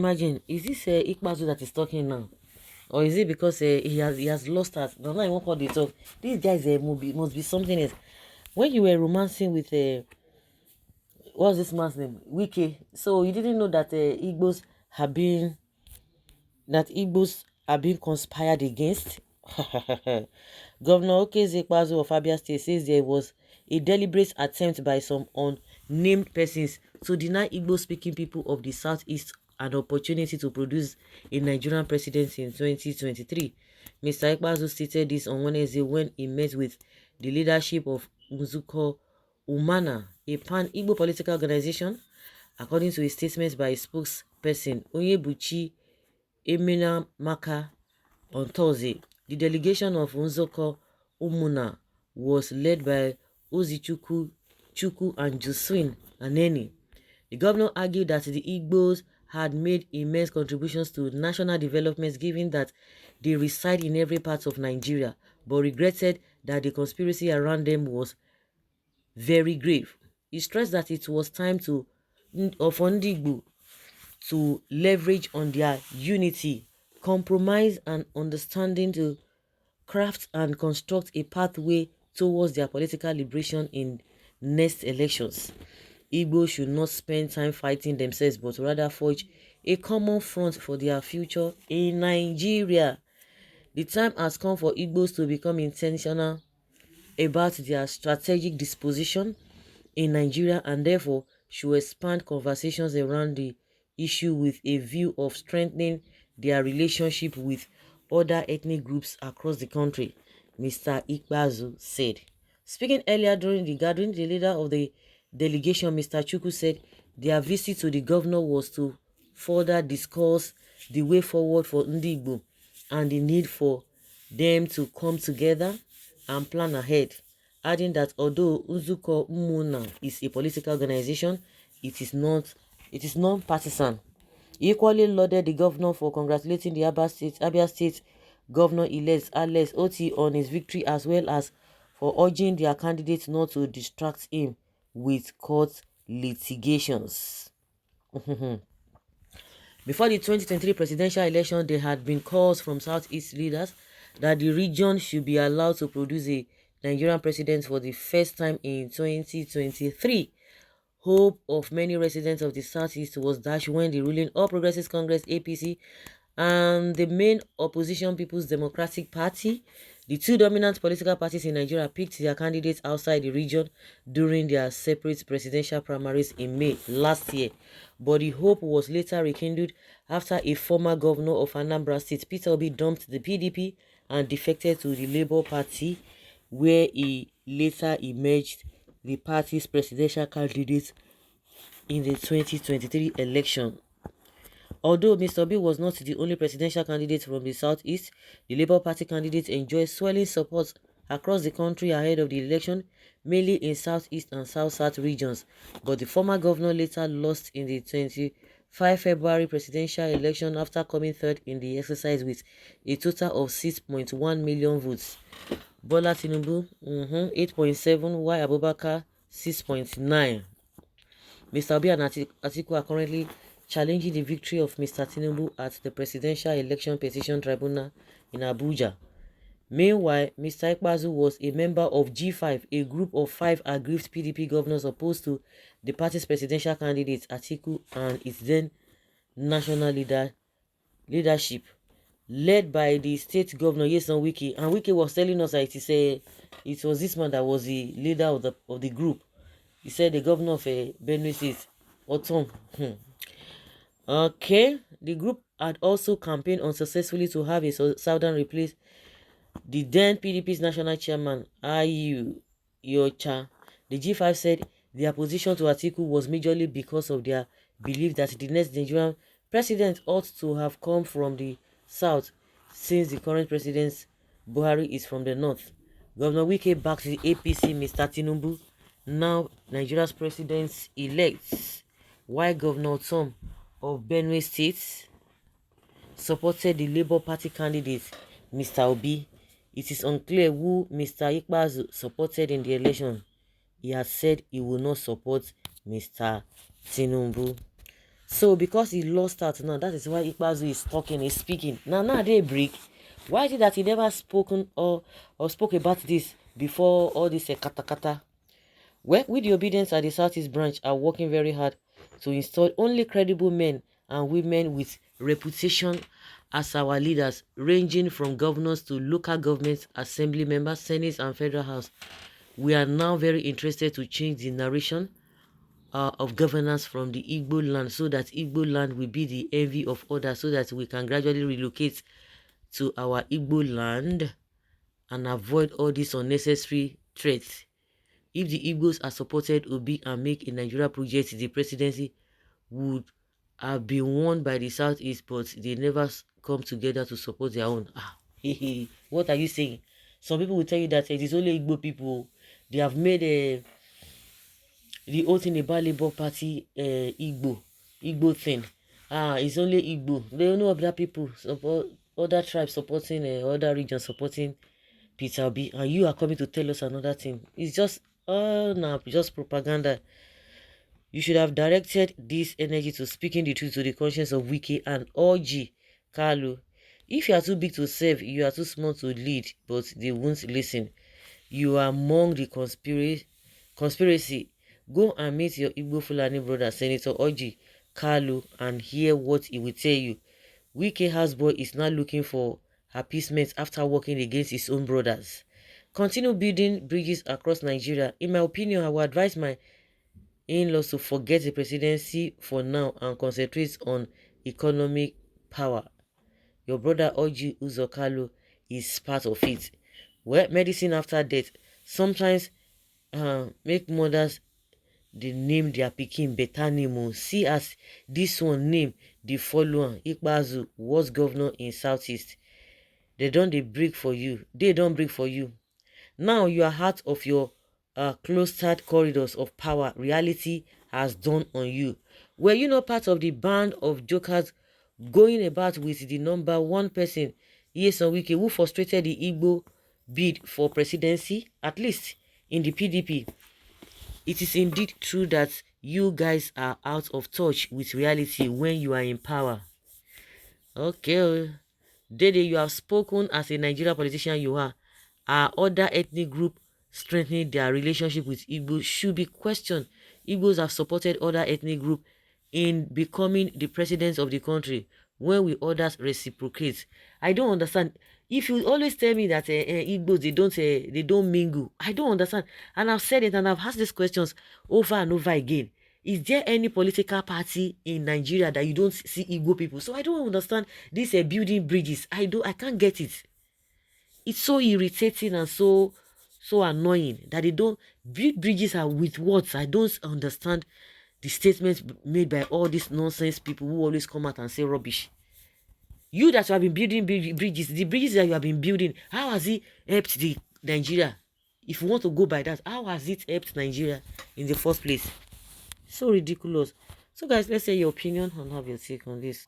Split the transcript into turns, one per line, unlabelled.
imagine, is this Ikpeazu that is talking now? Or is it because he has lost us? No, I won't call the talk. These guys must be something else. When you were romancing with what's this man's name? Wiki. So you didn't know that Igbos are being conspired against. Governor Okeze Ikpeazu of Abia State says there was a deliberate attempt by some unnamed persons to deny Igbo-speaking people of the Southeast an opportunity to produce a Nigerian president in 2023. Mr. Ikpeazu stated this on Wednesday when he met with the leadership of Nzuko Umana, a pan-Igbo political organization, according to a statement by a spokesperson, Onyebuchi Emena Maka, on Thursday. The delegation of Nzoko Umuna was led by Ozichukwu Chukwu and Josephine Aneni. The governor argued that the Igbos had made immense contributions to national development given that they reside in every part of Nigeria, but regretted that the conspiracy around them was very grave. He stressed that it was time for Ndigbo to leverage on their unity, compromise and understanding to craft and construct a pathway towards their political liberation in next elections. Igbo should not spend time fighting themselves, but rather forge a common front for their future in Nigeria. The time has come for Igbos to become intentional about their strategic disposition in Nigeria and therefore should expand conversations around the issue with a view of strengthening their relationship with other ethnic groups across the country, Mr. Ikpeazu said. Speaking earlier during the gathering, the leader of the delegation, Mr. Chukwu, said their visit to the governor was to further discuss the way forward for Ndigbo and the need for them to come together and plan ahead, adding that although Nzuko Umuna is a political organization, it is non-partisan. He equally lauded the governor for congratulating the Abia State Governor-elect Alex Oti on his victory, as well as for urging their candidate not to distract him with court litigations. Before the 2023 presidential election, there had been calls from Southeast leaders that the region should be allowed to produce a Nigerian president for the first time in 2023. Hope of many residents of the Southeast was dashed when the ruling All Progressives Congress (APC) and the main opposition People's Democratic Party, the two dominant political parties in Nigeria, picked their candidates outside the region during their separate presidential primaries in May last year. But the hope was later rekindled after a former governor of Anambra State, Peter Obi, dumped the PDP and defected to the Labour Party, where he later emerged the party's presidential candidate in the 2023 election. Although Mr. Obi was not the only presidential candidate from the Southeast, the Labour Party candidate enjoyed swelling support across the country ahead of the election, mainly in Southeast and South-South regions. But the former governor later lost in the 25 February presidential election after coming third in the exercise with a total of 6.1 million votes. Bola Tinubu 8.7, while Abubakar 6.9. Mr. Obi and Atiku are currently challenging the victory of Mr. Tinubu at the Presidential Election Petition Tribunal in Abuja. Meanwhile, Mr. Ikpeazu was a member of G5, a group of 5 aggrieved PDP governors opposed to the party's presidential candidate Atiku and its then national leadership, led by the state governor Yeson Wiki. And Wiki was telling us that it was this man that was the leader of the group. He said the governor of Benue State, Otom. Okay, the group had also campaigned unsuccessfully to have a southern replace the then PDP's national chairman, Ayu Yocha. The G5 said their opposition to Atiku was majorly because of their belief that the next Nigerian president ought to have come from the south, since the current president, Buhari, is from the north. Governor Wike backed the APC, Mr. Tinubu, now Nigeria's president-elect, while Governor Tom of Benue State supported the Labour Party candidate, Mr. Obi. It is unclear who Mr. Ikpeazu supported in the election. He has said he will not support Mr. Tinubu. So because he lost out now, that is why Ikpeazu is talking, is speaking. Now they break. Why is it that he never spoken or spoke about this before all this kata kata? Well, with the obedience at the Southeast branch are working very hard to install only credible men and women with reputation as our leaders, ranging from governors to local governments, assembly members, senates, and federal house. We are now very interested to change the narration of governance from the Igbo land, so that Igbo land will be the envy of others, so that we can gradually relocate to our Igbo land and avoid all these unnecessary threats. If the Igbos are supported Obi and make a Nigeria project, the presidency would have been won by the Southeast, but they never come together to support their own. What are you saying? Some people will tell you that it is only Igbo people. They have made the whole thing about Labour Party Igbo thing. It's only Igbo. They don't know other people support, other tribes supporting, other regions supporting Peter Obi, and you are coming to tell us another thing. It's just just propaganda. You should have directed this energy to speaking the truth to the conscience of Wiki and OG Kalu. If you are too big to serve, you are too small to lead, but they won't listen. You are among the conspiracy. Go and meet your Igbo Fulani brother, Senator Oji Kalu, and hear what he will tell you. Wike houseboy is now looking for appeasement after working against his own brothers. Continue building bridges across Nigeria. In my opinion, I would advise my in-laws to forget the presidency for now and concentrate on economic power. Your brother Oji Uzokalo is part of it. Well, medicine after death sometimes make mothers they name their pikin better name. See as this one name the follower Ikpeazu was governor in Southeast. They break for you. They don't break for you. Now you are out of your closed corridors of power. Reality has dawned on you. Were you not part of the band of jokers going about with the number one person, Yeson Wike, who frustrated the Igbo bid for presidency, at least in the PDP? It is indeed true that you guys are out of touch with reality when you are in power. Okay. Dede, you have spoken as a Nigerian politician you are. Are other ethnic group strengthening their relationship with Igbos should be questioned. Igbos have supported other ethnic group in becoming the presidents of the country when we others reciprocate. I don't understand. If you always tell me that Igbos they don't mingle, I don't understand. And I've said it and I've asked these questions over and over again. Is there any political party in Nigeria that you don't see Igbo people? So I don't understand this building bridges. I can't get it. It's so irritating and so annoying that they don't build bridges are with words. I don't understand the statements made by all these nonsense people who always come out and say rubbish. You that you have been building bridges, the bridges that you have been building, how has it helped the Nigeria? If you want to go by that, how has it helped Nigeria in the first place? So ridiculous. So guys, let's say your opinion and have your take on this.